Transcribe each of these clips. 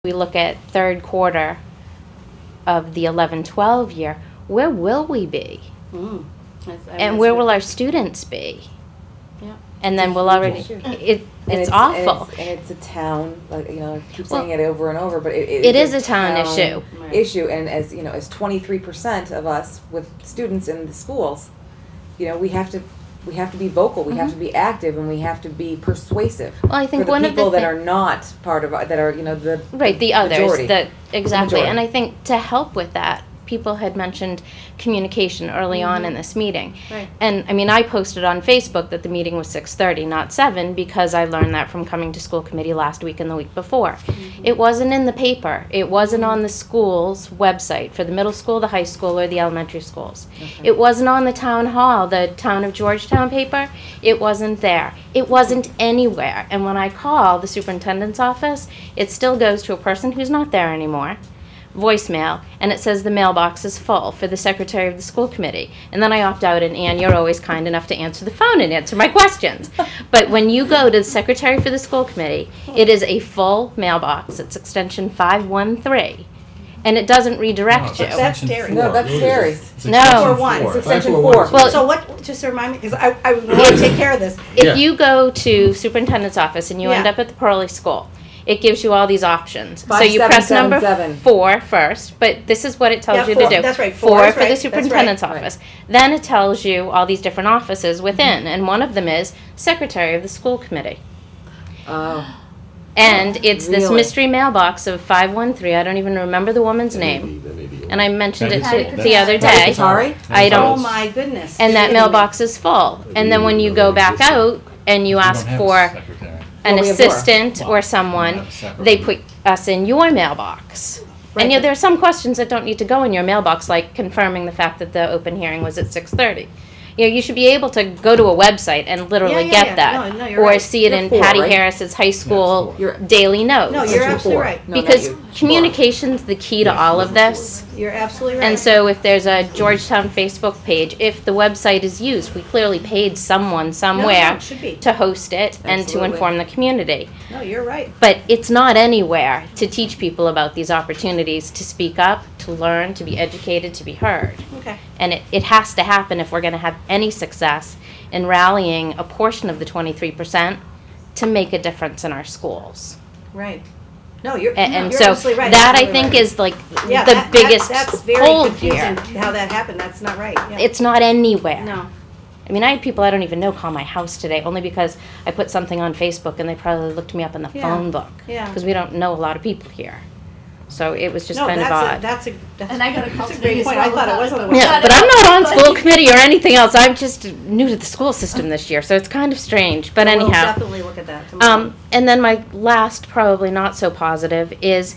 we look at third quarter of the 11-12 year, where will we be? And where will our students be? Yeah. And then we'll already, it's awful. And it's a town, like, you know, I keep saying it over and over, but it is a town issue. Issue, and as, you know, as 23% of us with students in the schools, you know, we have to be vocal, we have to be active, and we have to be persuasive. Well, I think for the one of the people that are not part of, that are, you know, the the others, majority. Exactly. And I think to help with that, people had mentioned communication early on in this meeting. Right. And I mean, I posted on Facebook that the meeting was 6:30, not 7, because I learned that from coming to school committee last week and the week before. It wasn't in the paper. It wasn't on the school's website for the middle school, the high school, or the elementary schools. It wasn't on the town hall, the Town of Georgetown paper. It wasn't there. It wasn't anywhere. And when I call the superintendent's office, it still goes to a person who's not there anymore, voicemail, and it says the mailbox is full for the secretary of the school committee. And then I opt out, and Ann, you're always kind enough to answer the phone and answer my questions. But when you go to the secretary for the school committee, it is a full mailbox. It's extension 513, and it doesn't redirect you. That's Terry. No, that's Terry. No. 4-1. It's extension 4. Well, So what, just to remind me, because I want to take care of this. If you go to superintendent's office and you end Yeah. up at the Pearly School, it gives you all these options. So you press number 4 first, but this is what it tells you to do. That's right. 4 for the superintendent's office. Then it tells you all these different offices within, and one of them is secretary of the school committee. Oh. And it's this Really? mystery mailbox of 513. I don't even remember the woman's name. And I mentioned it the other day. Sorry? I Oh don't. my goodness. And that mailbox is full. And then when you go back out and you ask for an Well, we have assistant or someone, they put us in your mailbox. And there are some questions that don't need to go in your mailbox, like confirming the fact that the open hearing was at 6:30. You know, you should be able to go to a website and literally get that, No, you're or right. see it in 4, Patty right? Harris's high school You're- daily notes. No, you're Section absolutely 4. right. No, not Because you. communication's the key to all of this. You're absolutely right. And so if there's a Georgetown Facebook page, if the website is used, we clearly paid someone somewhere it should be. to host it and to Absolutely. inform the community. No, you're right. But it's not anywhere to teach people about these opportunities to speak up, to learn, to be educated, to be heard. Okay. And it has to happen if we're going to have any success in rallying a portion of the 23% to make a difference in our schools. Right. No, you're And you're so absolutely right. that I Absolutely think right. is like Yeah, the that- biggest that's very hold confusing here. how that happened. That's not right. Yeah. It's not anywhere. No. I mean, I had people I don't even know call my house today only because I put something on Facebook and they probably looked me up in the Yeah. phone book. Yeah. Because we don't know a lot of people here. So it was just No, kind of odd. that's And I got a call that's a today great as point. well I thought it about was on it. the Yeah, website. but I'm not on school committee or anything else. I'm just new to the school system this year, so it's kind of strange. But We'll anyhow, definitely look at that tomorrow. and then my last, probably not so positive, is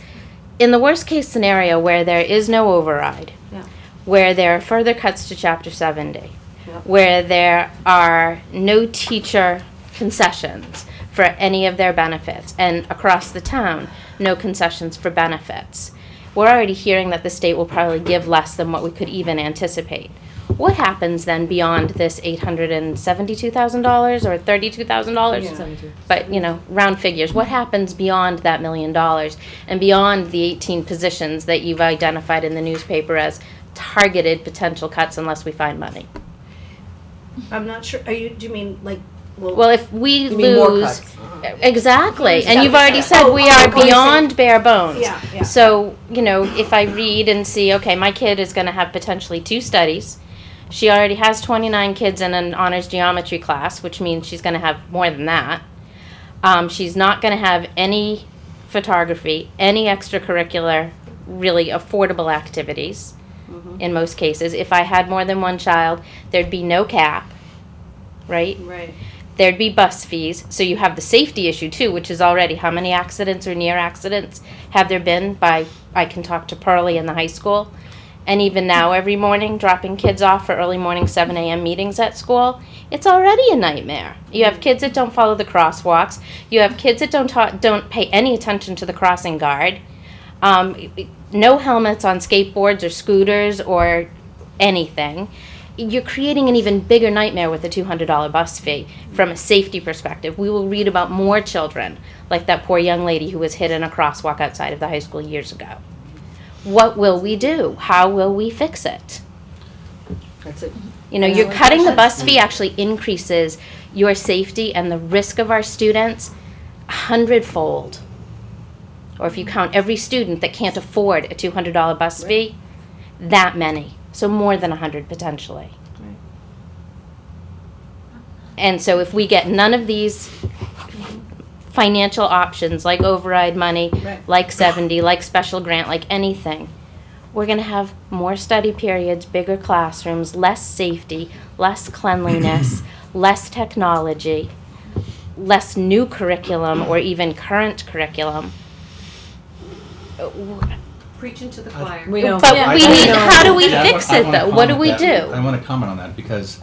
in the worst case scenario where there is no override, Yeah. where there are further cuts to Chapter 70, Yeah. where there are no teacher concessions for any of their benefits, and across the town, no concessions for benefits. We're already hearing that the state will probably give less than what we could even anticipate. What happens then beyond this $872,000 or $32,000? Yeah. 72. But, you know, round figures. What happens beyond that $1 million and beyond the 18 positions that you've identified in the newspaper as targeted potential cuts unless we find money? I'm not sure. Do you mean like? Well, if we You mean more lose, cuts? exactly, and Yeah. you've already said we are beyond bare bones. Yeah, yeah. So, you know, if I read and see, okay, my kid is going to have potentially 2 studies. She already has 29 kids in an honors geometry class, which means she's going to have more than that. She's not going to have any photography, any extracurricular, really affordable activities in most cases. If I had more than one child, there'd be no cap, right? Right. There'd be bus fees. So you have the safety issue too, which is already how many accidents or near accidents have there been by, I can talk to Pearlie in the high school. And even now every morning dropping kids off for early morning 7 a.m. meetings at school, it's already a nightmare. You have kids that don't follow the crosswalks. You have kids that don't pay any attention to the crossing guard. No helmets on skateboards or scooters or anything. you're creating an even bigger nightmare with the $200 bus fee from a safety perspective. We will read about more children, like that poor young lady who was hit in a crosswalk outside of the high school years ago. What will we do? How will we fix it? That's it. You know, you're cutting the bus fee actually increases your safety and the risk of our students 100-fold. Or if you count every student that can't afford a $200 bus fee, that many. So more than 100 potentially. Right. And so if we get none of these financial options like override money, Right. like 70, like special grant, like anything, we're going to have more study periods, bigger classrooms, less safety, less cleanliness, less technology, less new curriculum or even current curriculum. Preaching to the choir. We know. But Yeah, we I need, know. how do we Yeah, fix I it wanna though? What do we comment that. do? I want to comment on that because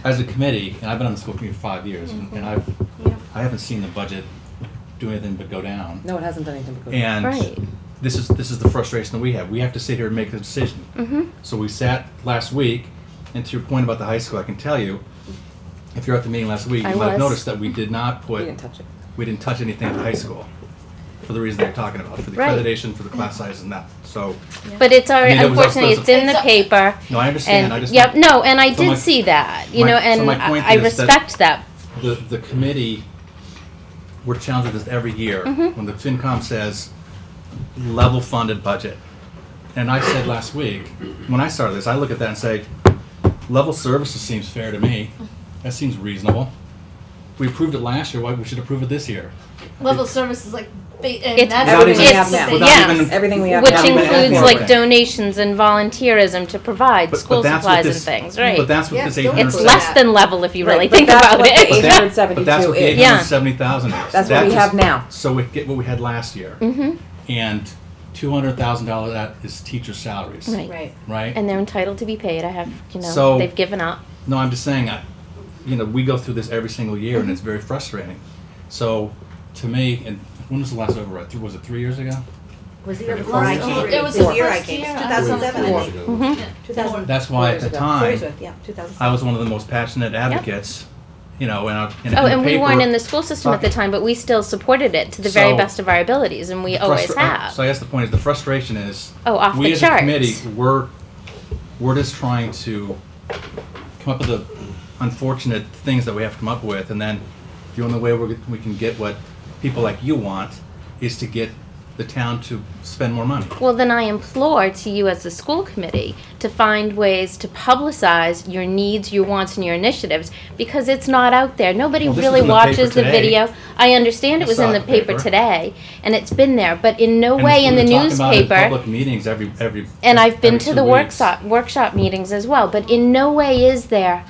as a committee, and I've been on the school committee for 5 years, and I haven't seen the budget do anything but go down. No, it hasn't done anything but go. And Right. this is the frustration that we have. We have to sit here and make a decision. Mm-hmm. So we sat last week, and to your point about the high school, I can tell you, if you're at the meeting last week, I you might have was. noticed that we did not We put, didn't touch it. we didn't touch anything at the high school for the reason that you're talking about, for the Right. accreditation, for the class size and that. So, But it's already, I mean, that was unfortunately, our it's in the first- paper. no, I understand. And, I just yep, no, and I So my- did see that, you my- know, so and my point I is that- respect that. the committee, we're challenged with this every year Mm-hmm. when the FinCom says level funded budget. And I said last week, when I started this, I look at that and say, level services seems fair to me. That seems reasonable. We approved it last year, why we should approve it this year? Level services like, and It's- that's Without Everything we even- have now. without Yeah. even- Everything we have Which now. even includes asking like for it. donations and volunteerism to provide But school that's what supplies and this- things, right? But that's what Yeah, this don't 800. It's include less than level if you really Right, but think that's about what the it. But that's what 872 the is. 870,000 is. That's what That we just- have now. So we get what we had last year. Mm-hmm, And $200,000 of that is teacher salaries, right. Right. right? And they're entitled to be paid, I have, you know, So- they've given up. No, I'm just saying, we go through this every single year, and it's very frustrating. So, to me, and when was the last override? Was it 3 years ago? Was the year It before I was- came? it was the the year I first came. year. 2007, I 4 think. years ago. Mhm. 2000. That's why at the 4 years time, ago, yeah, 2007. I was one of the most passionate advocates, and Oh, in and the we weren't paper- in the school system at the time, but we still supported it to the very So- best of our abilities, and we always have. So I guess the point is, the frustration is, Oh, off we the as charts. a committee, we're just trying to come up with the unfortunate things that we have to come up with, and then the only way we can get what people like you want is to get the town to spend more money. Well, then I implore to you as the school committee to find ways to publicize your needs, your wants, and your initiatives, because it's not out there. Nobody Well, this really was in the paper watches the today. video. I understand it I was saw in it the in the paper paper. today, and it's been there, but in no And way in the we're talking about it in newspaper. public meetings every And I've been every to 2 the weeks. workshop meetings as well, but in no way is there,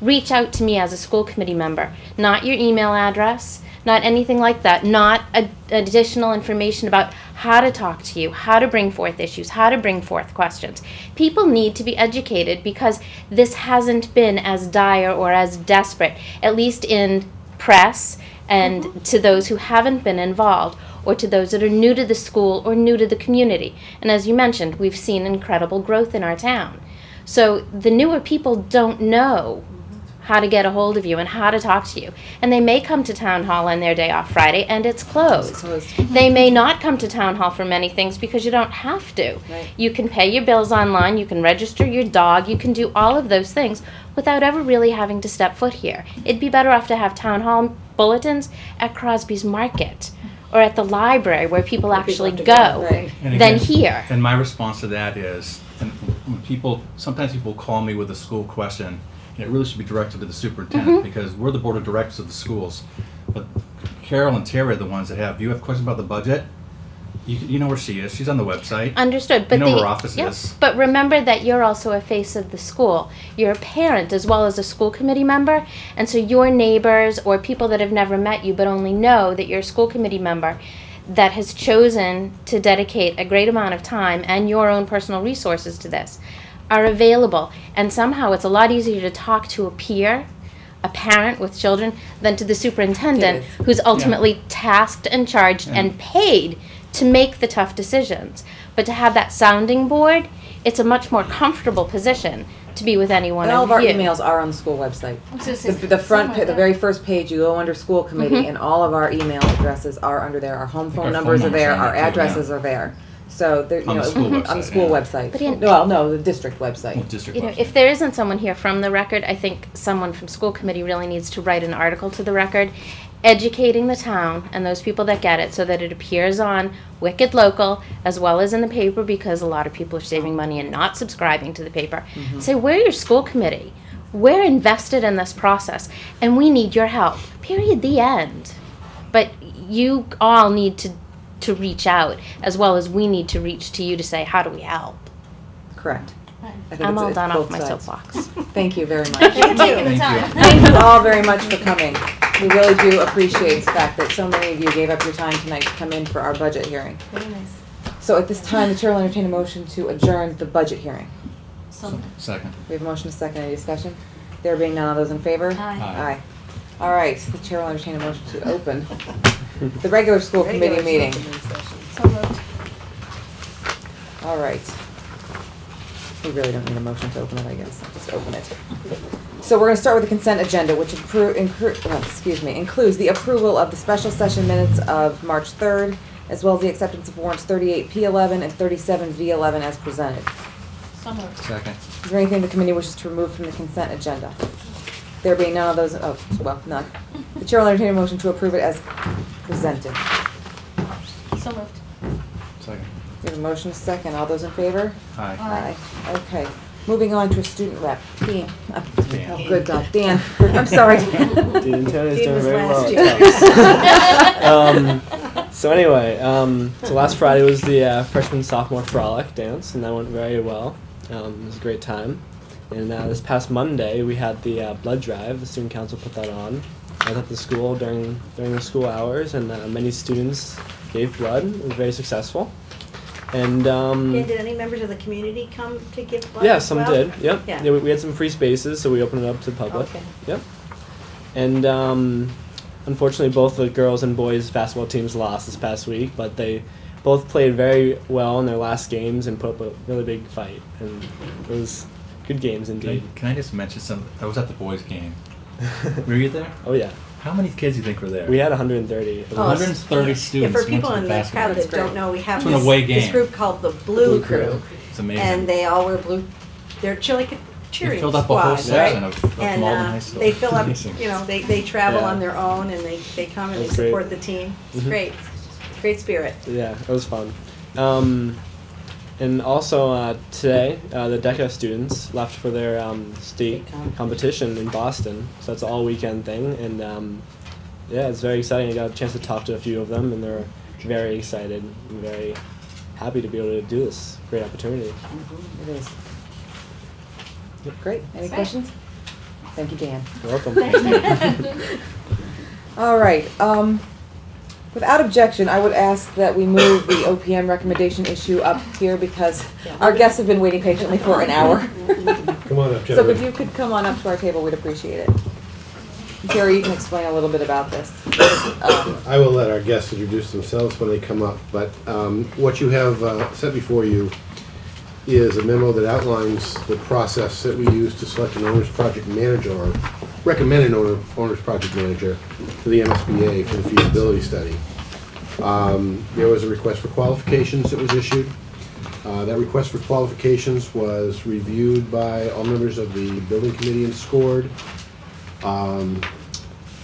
reach out to me as a school committee member. Not your email address, not anything like that, not additional information about how to talk to you, how to bring forth issues, how to bring forth questions. People need to be educated because this hasn't been as dire or as desperate, at least in press and to those who haven't been involved, or to those that are new to the school or new to the community. And as you mentioned, we've seen incredible growth in our town. So the newer people don't know how to get a hold of you and how to talk to you. And they may come to town hall on their day off Friday and it's closed. It's closed. They may not come to town hall for many things because you don't have to. Right. You can pay your bills online, you can register your dog, you can do all of those things without ever really having to step foot here. It'd be better off to have town hall bulletins at Crosby's Market or at the library where people actually have to go Right. And than again, here. And my response to that is, and when sometimes people call me with a school question, and it really should be directed to the superintendent Mm-hmm. because we're the board of directors of the schools. But Carol and Terry are the ones that have. You have questions about the budget? You know where she is. She's on the website. Understood, but You know the where our office yep, is. But remember that you're also a face of the school. You're a parent as well as a school committee member, and so your neighbors or people that have never met you but only know that you're a school committee member that has chosen to dedicate a great amount of time and your own personal resources to this are available. And somehow it's a lot easier to talk to a peer, a parent with children, than to the superintendent It is. who's ultimately tasked and charged and paid to make the tough decisions. But to have that sounding board, it's a much more comfortable position to be with any one And all of of our you. emails are on the school website. I was gonna say The front, something like the that. very first page, you go under school committee, Mhm. and all of our email addresses are under there. Our home phone Our numbers phone are there, numbers are our on there, too, yeah. addresses are there. So, there, you On know, the school on the website, school yeah. website. But in- Well, no, the district website. Well, district You know, website. if there isn't someone here from the record, I think someone from school committee really needs to write an article to the record, educating the town and those people that get it so that it appears on Wicked Local as well as in the paper, because a lot of people are saving money and not subscribing to the paper. Say, we're your school committee. We're invested in this process and we need your help. Period. The end. But you all need to reach out as well as we need to reach to you to say, how do we help? Correct. I think I'm it's- all it's done both off my sides. soapbox. Thank you very much. Taking the Thank time. you. Thank you all very much for coming. We really do appreciate the fact that so many of you gave up your time tonight to come in for our budget hearing. Very nice. So at this time, the chair will entertain a motion to adjourn the budget hearing. So, Second. We have a motion to second. Any discussion? There being none, all those in favor? Aye. Aye. All right, the chair will entertain a motion to open the regular school committee meeting. so moved. All right. We really don't need a motion to open it, I guess. I'll just open it. So we're going to start with the consent agenda, which includes the approval of the special session minutes of March 3rd, as well as the acceptance of warrants 38P11 and 37V11 as presented. So moved. Second. Is there anything the committee wishes to remove from the consent agenda? There being none of those, none. The chair will entertain a motion to approve it as presented. So moved. Second. We have a motion, a second. All those in favor? Aye. Aye. Okay. Moving on to a student rep. Dan. Dan. Oh, good God. Dan. I'm sorry. Dan. Dean Tony's Dean doing was very last well. year. So anyway, so last Friday was the freshman sophomore frolic dance, and that went very well. It was a great time. And this past Monday we had the blood drive. The student council put that on. I was at the school during the school hours, and many students gave blood. It was very successful. And Dan, did any members of the community come to give blood? yeah, as some well? did. Yep. Yeah. We had some free spaces, so we opened it up to the public. Okay. Yep. And unfortunately, both the girls and boys basketball teams lost this past week, but they both played very well in their last games and put up a really big fight. And it was good games indeed. Can I just mention something? I was at the boys' game. Were you there? Oh yeah, How many kids do you think were there? we had 130. Oh, 130 Yeah, students for went people to in the the basketball. crowd That's that don't great. know, we have It's an away this game. group called the Blue Blue Crew. Crew. It's amazing. And they all wear blue, they're like a cheering filled up a whole squad, right? section of And Malden High School. they fill up, Amazing. they travel Yeah. on their own and they come and they That's great. support the team. It's Mhm. great. Great spirit. Yeah, it was fun. And also today, the DECA students left for their state competition in Boston. So that's an all-weekend thing, and yeah, it's very exciting. I got a chance to talk to a few of them, and they're very excited and very happy to be able to do this great opportunity. It is. Great. Any questions? Thank you, Dan. You're welcome. All right. Without objection, I would ask that we move the OPM recommendation issue up here because our guests have been waiting patiently for an hour. Come on up, So gentlemen. if you could come on up to our table, we'd appreciate it. Terry, you can explain a little bit about this. I will let our guests introduce themselves when they come up, but what you have set before you is a memo that outlines the process that we use to select an owner's project manager or recommend an owner's project manager to the MSBA for the feasibility study. There was a request for qualifications that was issued. That request for qualifications was reviewed by all members of the building committee and scored.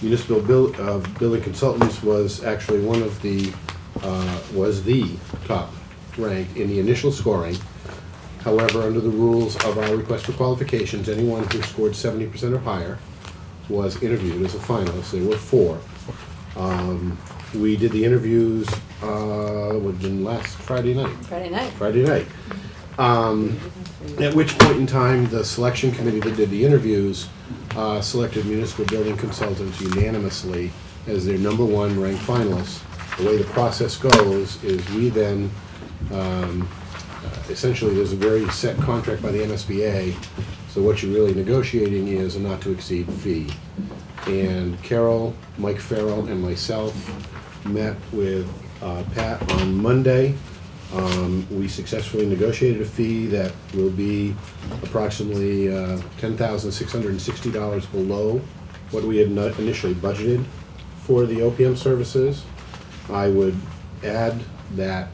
Municipal Building Consultants was actually one of the, was the top ranked in the initial scoring. However, under the rules of our request for qualifications, anyone who scored 70% or higher was interviewed as a finalist. There were 4. We did the interviews, last Friday night. Friday night. At which point in time, the selection committee that did the interviews selected Municipal Building Consultants unanimously as their #1 ranked finalists. The way the process goes is we then, essentially there's a very set contract by the MSBA, so what you're really negotiating is a not-to-exceed fee. And Carol, Mike Farrell, and myself met with Pat on Monday We successfully negotiated a fee that will be approximately $10,660 below what we had initially budgeted for the OPM services. I would add that